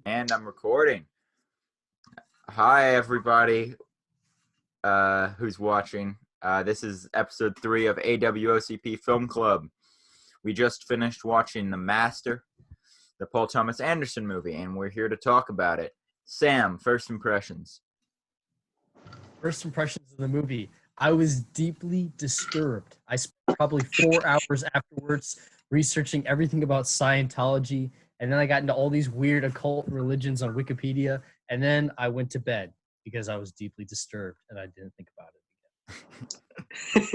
And I'm recording. Hi, everybody who's watching. This is episode 3 of AWOCP Film Club. We just finished watching The Master, the Paul Thomas Anderson movie, and we're here to talk about it. Sam, first impressions. First impressions of the movie. I was deeply disturbed. I spent probably 4 hours afterwards researching everything about Scientology, and then I got into all these weird occult religions on Wikipedia, and then I went to bed because I was deeply disturbed and I didn't think about it again.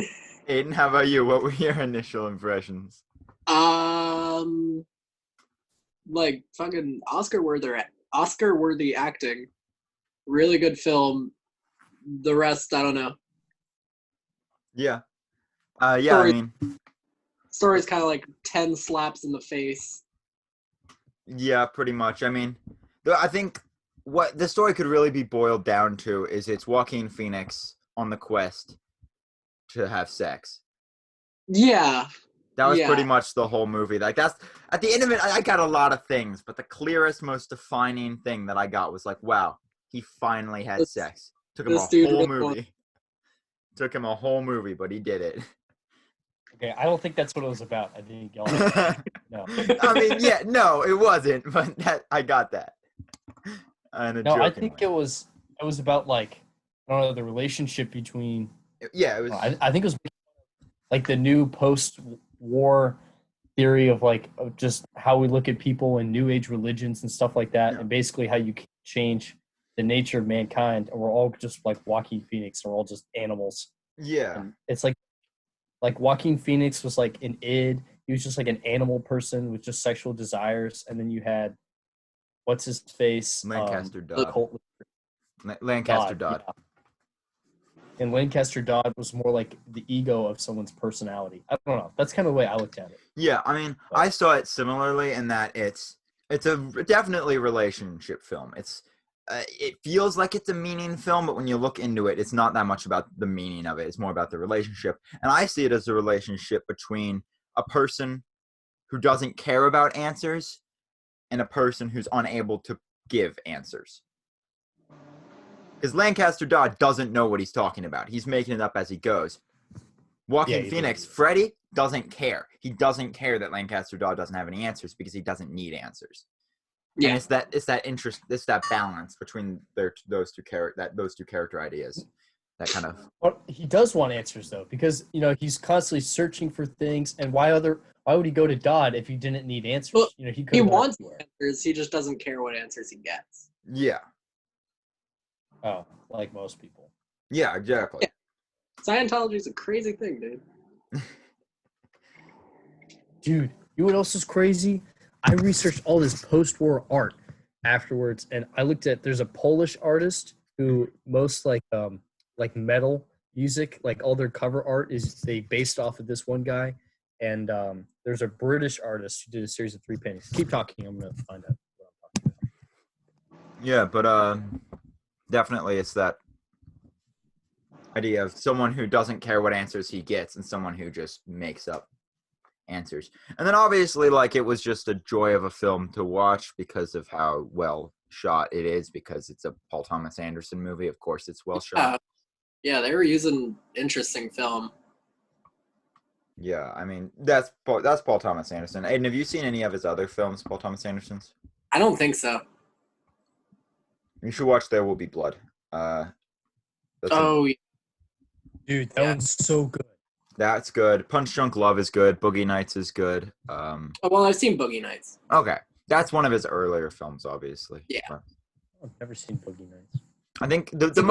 Aiden, how about you? What were your initial impressions? Like fucking Oscar-worthy acting. Really good film. The rest, I don't know. Yeah. Story's kind of like 10 slaps in the face. Yeah, pretty much. I mean, I think what the story could really be boiled down to is it's Joaquin Phoenix on the quest to have sex. Yeah. That was pretty much the whole movie. Like, that's at the end of it, I got a lot of things, but the clearest, most defining thing that I got was like, wow, he finally had sex. Took him a whole movie. Took him a whole movie, but he did it. Okay, I don't think that's what it was about. I think y'all. No. I mean, yeah, no, it wasn't, but I got that. No, I think it was about like I don't know the relationship between. Yeah, it was. I think it was like the new post-war theory of like of just how we look at people in New Age religions and stuff like that, and basically how you can change the nature of mankind, and we're all just like Joaquin Phoenix, and we're all just animals. Yeah, and it's like Joaquin Phoenix was like an id. He was just like an animal person with just sexual desires, and then you had what's his face, Lancaster Dodd. Lancaster Dodd. Yeah. And Lancaster Dodd was more like the ego of someone's personality. I don't know. That's kind of the way I looked at it. Yeah, I mean, I saw it similarly in that it's a definitely relationship film. It feels like it's a meaning film, but when you look into it, it's not that much about the meaning of it. It's more about the relationship. And I see it as a relationship between a person who doesn't care about answers and a person who's unable to give answers. Because Lancaster Dodd doesn't know what he's talking about. He's making it up as he goes. Joaquin Phoenix, Freddy, doesn't care. He doesn't care that Lancaster Dodd doesn't have any answers because he doesn't need answers. Yeah, and it's that balance between those two character ideas. That kind of. Well, he does want answers though, because he's constantly searching for things. And why would he go to Dodd if he didn't need answers? Well, he wants answers. He just doesn't care what answers he gets. Yeah. Oh, like most people. Yeah, exactly. Yeah. Scientology is a crazy thing, dude. Dude, you know what else is crazy? I researched all this post-war art afterwards, and I looked at there's a Polish artist who most like metal music, like all their cover art is they based off of this one guy, and there's a British artist who did a series of 3 paintings. Keep talking, I'm gonna find out what I'm talking about. Yeah, but definitely it's that idea of someone who doesn't care what answers he gets and someone who just makes up answers. And then obviously like it was just a joy of a film to watch because of how well shot it is, because it's a Paul Thomas Anderson movie. Of course it's well shot. Yeah, they were using interesting film. Yeah, I mean that's Paul Thomas Anderson. Aiden, have you seen any of his other films, Paul Thomas Anderson's? I don't think so. You should watch There Will Be Blood. Dude, that one's so good. That's good. Punch Drunk Love is good. Boogie Nights is good. Well, I've seen Boogie Nights. Okay, that's one of his earlier films, obviously. Yeah. But I've never seen Boogie Nights. I think the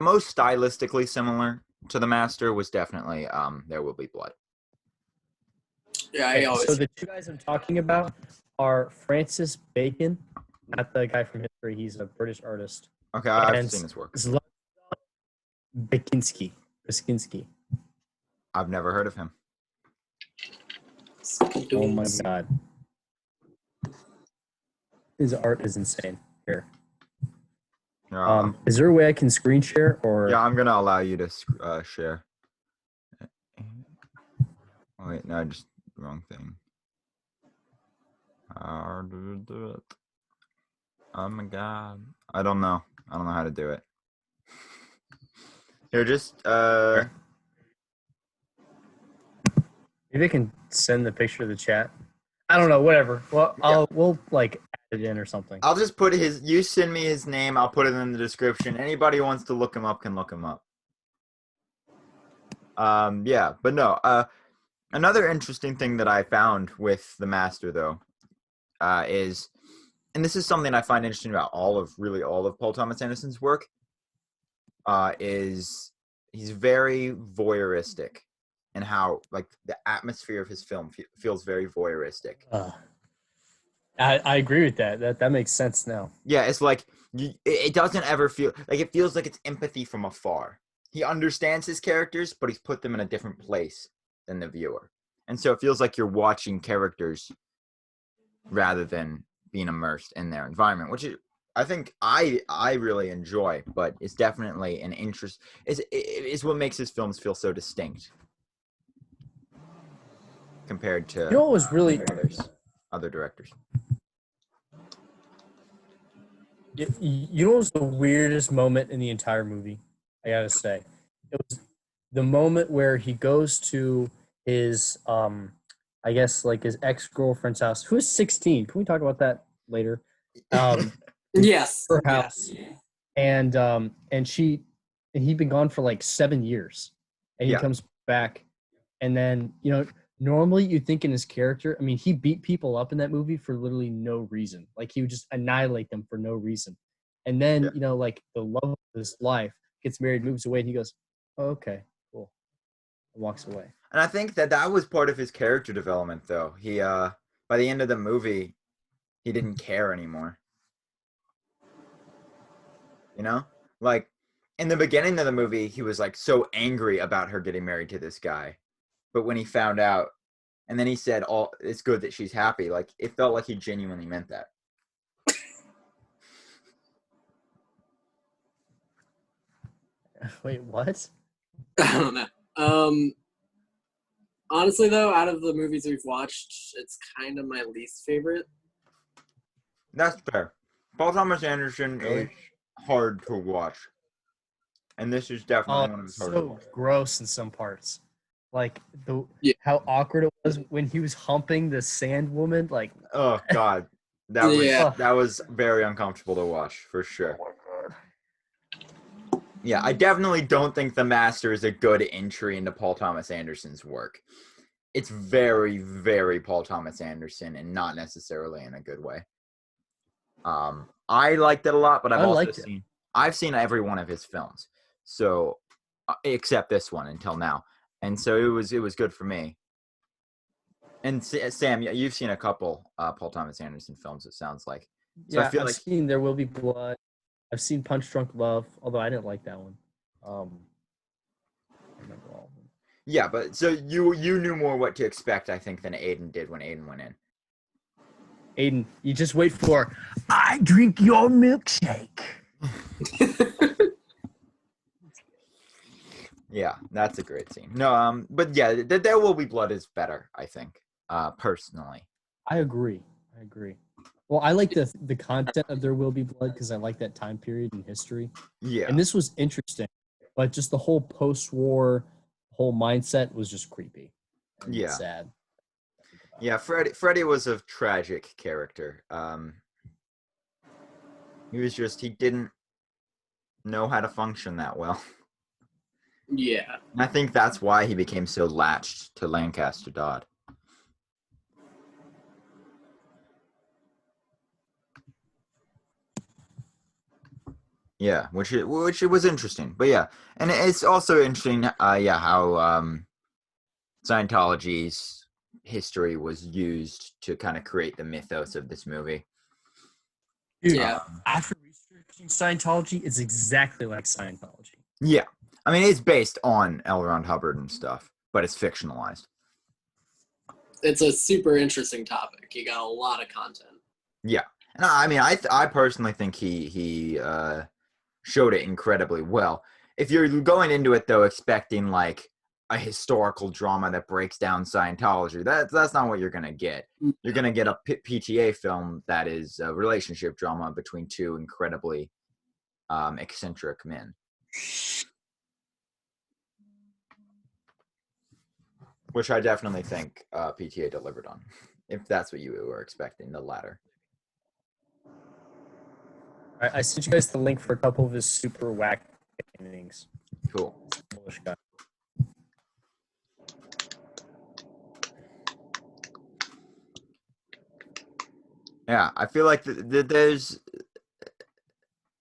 most stylistically similar to The Master was definitely There Will Be Blood. Yeah, So the 2 guys I'm talking about are Francis Bacon, not the guy from History. He's a British artist. Okay, I've seen his work. Bakinski. I've never heard of him. Oh my god. His art is insane. Here. Is there a way I can screen share or? Yeah, I'm gonna allow you to share. Oh, wait, no, just wrong thing. How do you do it? Oh my god. I don't know. I don't know how to do it. Here, just Maybe I can send the picture to the chat. I don't know. Whatever. Well, Yeah. we'll like add it in or something. I'll just put his. You send me his name. I'll put it in the description. Anybody who wants to look him up can look him up. Yeah, but no. Another interesting thing that I found with the Master, though, is, and this is something I find interesting about all of Paul Thomas Anderson's work, is he's very voyeuristic, and how like the atmosphere of his film feels very voyeuristic. I agree with that. That makes sense now. Yeah, it's like it doesn't ever feel like it feels like it's empathy from afar. He understands his characters, but he's put them in a different place than the viewer. And so it feels like you're watching characters rather than being immersed in their environment, which I think I really enjoy, but it's definitely an interest. Is what makes his films feel so distinct compared to You know what was really other directors. you know what was the weirdest moment in the entire movie? I gotta say, it was the moment where he goes to his I guess like his ex-girlfriend's house, who is 16. Can we talk about that later? Yes. Her house. And he'd been gone for like 7 years, and he comes back, and then normally you think in his character, I mean, he beat people up in that movie for literally no reason. Like he would just annihilate them for no reason. And then, like the love of his life gets married, moves away, and he goes, oh, okay, cool. And walks away. And I think that was part of his character development, though. He by the end of the movie, he didn't care anymore. Like in the beginning of the movie, he was like so angry about her getting married to this guy. But when he found out, and then he said, "Oh, it's good that she's happy." Like it felt like he genuinely meant that. Wait, what? I don't know. Honestly, though, out of the movies we've watched, it's kind of my least favorite. That's fair. Paul Thomas Anderson Really? is hard to watch, and this is definitely one of his hard to So watch. gross in some parts. Like Yeah. how awkward it was when he was humping the sand woman. Like, Oh God, that was very uncomfortable to watch for sure. Yeah, I definitely don't think The Master is a good entry into Paul Thomas Anderson's work. It's very, very Paul Thomas Anderson, and not necessarily in a good way. I liked it a lot, but I've seen every one of his films, so except this one until now, and so it was good for me. And Sam, you've seen a couple Paul Thomas Anderson films, it sounds like. So yeah, I feel I've seen There Will Be Blood. I've seen Punch Drunk Love, although I didn't like that one. I remember all of them. Yeah, but so you knew more what to expect, I think, than Aiden did when Aiden went in. Aiden, you just wait for I drink your milkshake. Yeah, that's a great scene. No, but yeah, There Will Be Blood is better, I think, personally. I agree. Well, I like the content of There Will Be Blood because I like that time period in history. Yeah. And this was interesting, but just the whole post-war whole mindset was just creepy. And sad. Yeah, Freddy was a tragic character. He didn't know how to function that well. Yeah. And I think that's why he became so latched to Lancaster Dodd. Yeah, which it was interesting. But yeah, and it's also interesting how Scientology's history was used to kind of create the mythos of this movie. Dude, after researching Scientology, it's exactly like Scientology. Yeah. I mean, it's based on L. Ron Hubbard and stuff, but it's fictionalized. It's a super interesting topic. You got a lot of content. Yeah. And I mean, I personally think he showed it incredibly well. If you're going into it, though, expecting, like, a historical drama that breaks down Scientology. That's not what you're gonna get. You're gonna get a PTA film that is a relationship drama between two incredibly eccentric men. Which I definitely think PTA delivered on, if that's what you were expecting, the latter. I sent you guys the link for a couple of his super whack paintings. Cool. Polish guy. Yeah, I feel like there's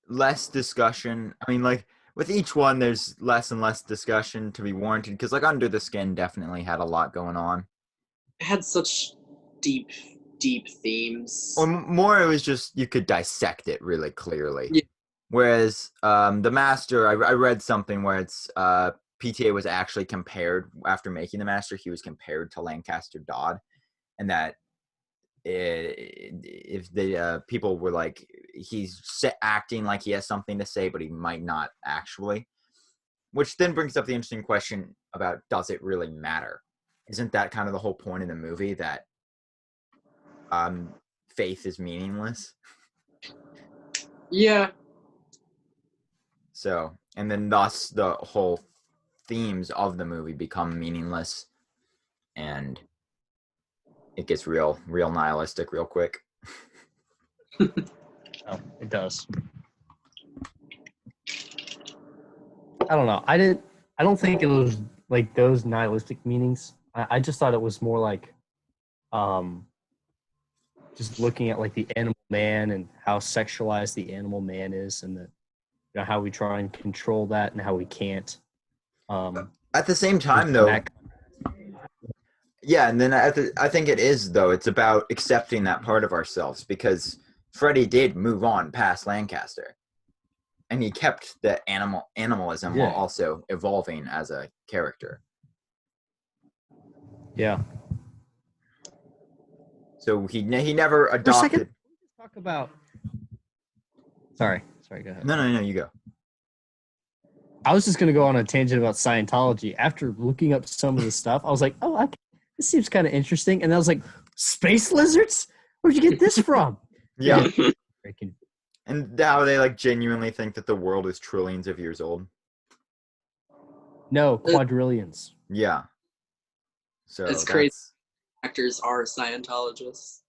less discussion. I mean, like, with each one, there's less and less discussion to be warranted, because, like, Under the Skin definitely had a lot going on. It had such deep themes. Or more, it was just, you could dissect it really clearly. Yeah. Whereas The Master, I read something where it's PTA was actually compared, after making The Master, he was compared to Lancaster Dodd, and that if the people were like, he's acting like he has something to say, but he might not actually. Which then brings up the interesting question about, does it really matter? Isn't that kind of the whole point of the movie, that faith is meaningless? Yeah. So, and then thus the whole themes of the movie become meaningless, and it gets real nihilistic real quick. Oh, it does. I don't know. I don't think it was like those nihilistic meanings. I just thought it was more like just looking at like the animal man and how sexualized the animal man is, and that, you know, how we try and control that and how we can't. At the same time, though, yeah, and then I think it is, though. It's about accepting that part of ourselves, because Freddy did move on past Lancaster, and he kept the animalism while also evolving as a character. Yeah. So he never adopted. For a second, talk about. Sorry, go ahead. No, you go. I was just going to go on a tangent about Scientology. After looking up some of the stuff, I was like, oh, this seems kind of interesting. And I was like, space lizards? Where'd you get this from? Yeah. And how they like genuinely think that the world is trillions of years old. No, quadrillions. Yeah. So it's crazy. Actors are Scientologists.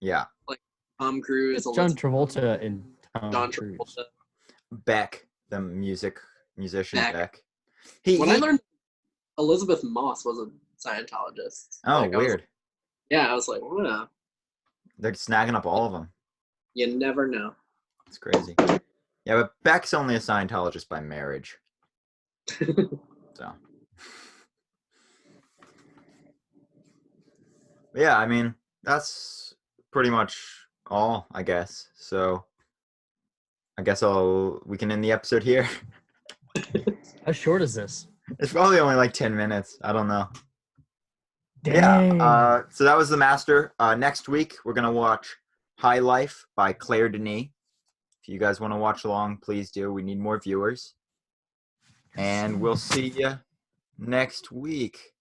Yeah. Like Tom Cruise. John Travolta and Tom Cruise. Travolta. Beck, the musician Beck. I learned Elizabeth Moss was a Scientologist. Oh, weird. I was like, wow. They're snagging up all of them. You never know. It's crazy. Yeah, but Beck's only a Scientologist by marriage. So. Yeah, I mean, that's pretty much all, I guess. So I guess we can end the episode here. How short is this? It's probably only like 10 minutes. I don't know. Dang. Yeah. So that was The Master. Next week, we're going to watch High Life by Claire Denis. If you guys want to watch along, please do. We need more viewers. And we'll see you next week.